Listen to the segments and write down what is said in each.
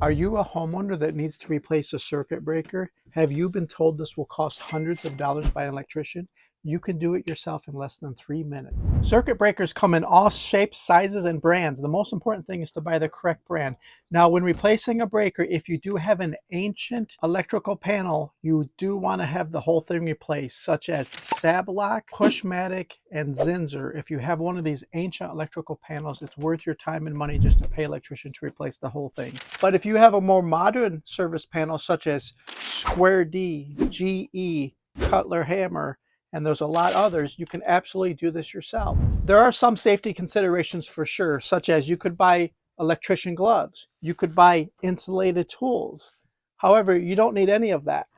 Are you a homeowner that needs to replace a circuit breaker? Have you been told this will cost hundreds of dollars by an electrician? You can do it yourself in less than 3 minutes. Circuit breakers come in all shapes, sizes, and brands. The most important thing is to buy the correct brand. Now, when replacing a breaker, if you do have an ancient electrical panel, you do want to have the whole thing replaced, such as Stablock, Pushmatic, and Zinser. If you have one of these ancient electrical panels, it's worth your time and money just to pay an electrician to replace the whole thing. But if you have a more modern service panel, such as Square D, GE, Cutler Hammer, and there's a lot others, you can absolutely do this yourself. There are some safety considerations for sure, such as you could buy electrician gloves, you could buy insulated tools. However, you don't need any of that.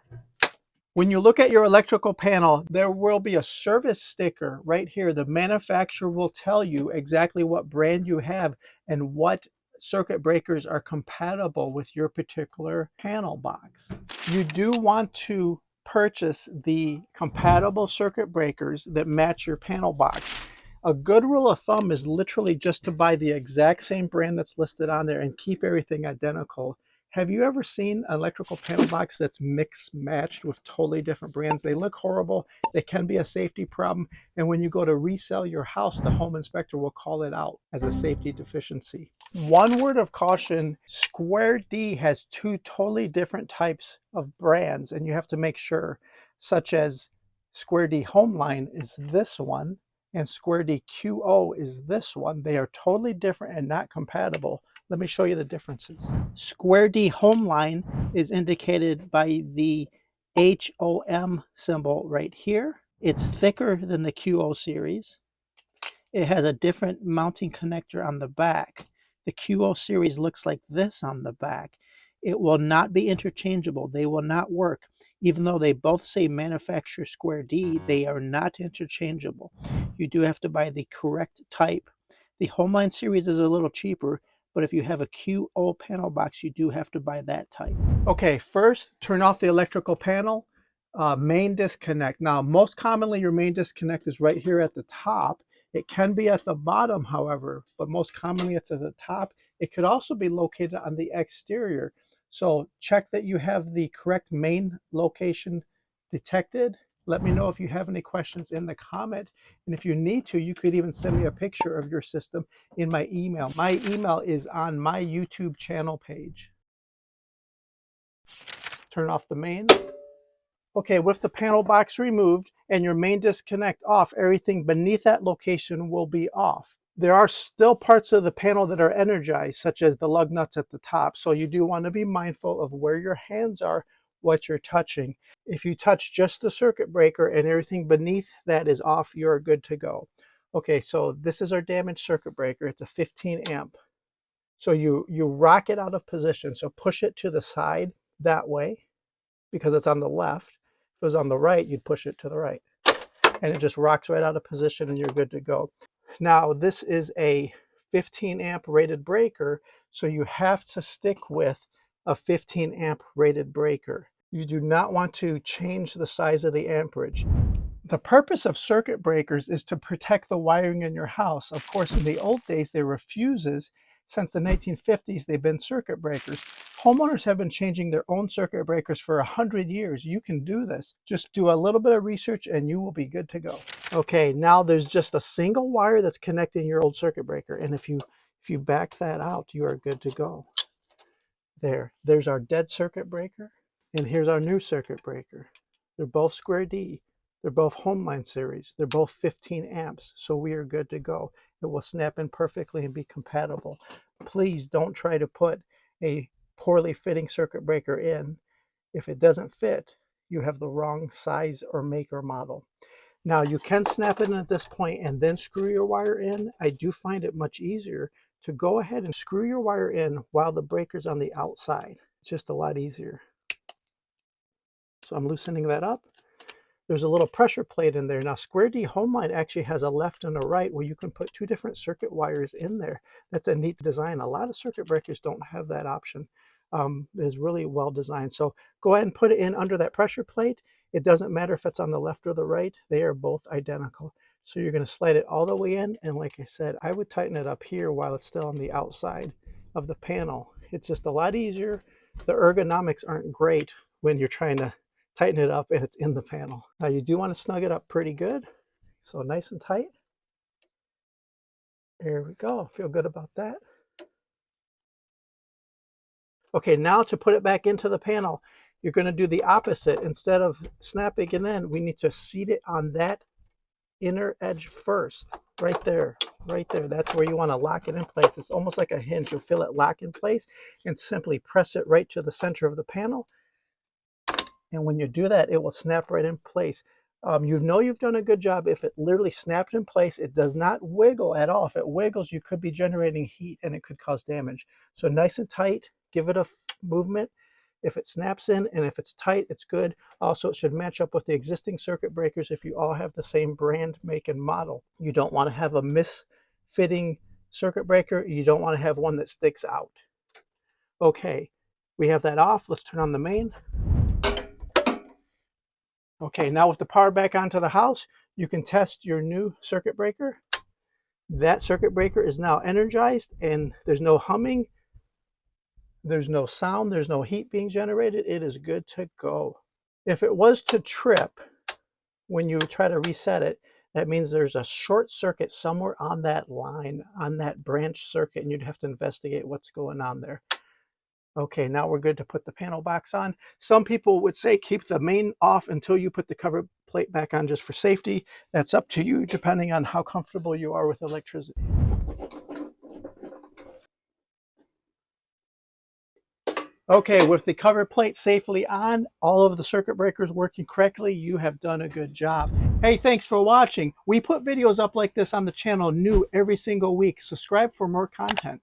When you look at your electrical panel, there will be a service sticker right here. The manufacturer will tell you exactly what brand you have and what circuit breakers are compatible with your particular panel box. You do want to purchase the compatible circuit breakers that match your panel box. A good rule of thumb is literally just to buy the exact same brand that's listed on there and keep everything identical. Have you ever seen an electrical panel box that's mixed matched with totally different brands? They look horrible. They can be a safety problem. And when you go to resell your house, the home inspector will call it out as a safety deficiency. One word of caution, Square D has two totally different types of brands, and you have to make sure, such as Square D Homeline is this one, and Square D QO is this one. They are totally different and not compatible. Let me show you the differences. Square D Homeline is indicated by the HOM symbol right here. It's thicker than the QO series. It has a different mounting connector on the back. The QO series looks like this on the back. It will not be interchangeable. They will not work. Even though they both say manufacturer Square D, they are not interchangeable. You do have to buy the correct type. The Homeline series is a little cheaper, but if you have a QO panel box, you do have to buy that type. Okay, first, turn off the electrical panel. Main disconnect. Now, most commonly, your main disconnect is right here at the top. It can be at the bottom, however, but most commonly it's at the top. It could also be located on the exterior. So check that you have the correct main location detected. Let me know if you have any questions in the comment. And if you need to, you could even send me a picture of your system in my email. My email is on my YouTube channel page. Turn off the main. Okay, with the panel box removed and your main disconnect off, everything beneath that location will be off. There are still parts of the panel that are energized, such as the lug nuts at the top. So you do want to be mindful of where your hands are, what you're touching. If you touch just the circuit breaker and everything beneath that is off, you're good to go. Okay, so this is our damaged circuit breaker. It's a 15 amp. So you rock it out of position. So push it to the side that way because it's on the left. If it was on the right, you'd push it to the right. And it just rocks right out of position and you're good to go. Now, this is a 15 amp rated breaker, so you have to stick with a 15 amp rated breaker. You do not want to change the size of the amperage. The purpose of circuit breakers is to protect the wiring in your house. Of course, in the old days, they were fuses. Since the 1950s, they've been circuit breakers. Homeowners have been changing their own circuit breakers for 100 years. You can do this. Just do a little bit of research and you will be good to go. Okay, now there's just a single wire that's connecting your old circuit breaker. And if you back that out, you are good to go. There's our dead circuit breaker. And here's our new circuit breaker. They're both Square D. They're both Homeline series. They're both 15 amps, so we are good to go. It will snap in perfectly and be compatible. Please don't try to put a poorly fitting circuit breaker in. If it doesn't fit, you have the wrong size or make or model. Now, you can snap it in at this point and then screw your wire in. I do find it much easier to go ahead and screw your wire in while the breaker's on the outside. It's just a lot easier. So I'm loosening that up. There's a little pressure plate in there. Now, Square D Homeline actually has a left and a right where you can put two different circuit wires in there. That's a neat design. A lot of circuit breakers don't have that option. It's really well designed. So go ahead and put it in under that pressure plate. It doesn't matter if it's on the left or the right. They are both identical. So you're going to slide it all the way in. And like I said, I would tighten it up here while it's still on the outside of the panel. It's just a lot easier. The ergonomics aren't great when you're trying to tighten it up and it's in the panel. Now you do want to snug it up pretty good. So nice and tight. There we go. Feel good about that. Okay, now to put it back into the panel, you're going to do the opposite. Instead of snapping it in, we need to seat it on that inner edge first. Right there, right there. That's where you want to lock it in place. It's almost like a hinge. You'll feel it lock in place and simply press it right to the center of the panel. And when you do that, it will snap right in place. You know you've done a good job if it literally snapped in place. It does not wiggle at all. If it wiggles, you could be generating heat and it could cause damage. So nice and tight, give it a movement. If it snaps in and if it's tight, it's good. Also, it should match up with the existing circuit breakers if you all have the same brand, make, and model. You don't want to have a misfitting circuit breaker. You don't want to have one that sticks out. Okay, we have that off. Let's turn on the main. Okay, now with the power back onto the house, you can test your new circuit breaker. That circuit breaker is now energized and there's no humming, there's no sound, there's no heat being generated. It is good to go. If it was to trip when you try to reset it, that means there's a short circuit somewhere on that line, on that branch circuit, and you'd have to investigate what's going on there. Okay, now we're good to put the panel box on. Some people would say keep the main off until you put the cover plate back on just for safety. That's up to you depending on how comfortable you are with electricity. Okay, with the cover plate safely on, all of the circuit breakers working correctly, you have done a good job. Hey, thanks for watching. We put videos up like this on the channel new every single week. Subscribe for more content.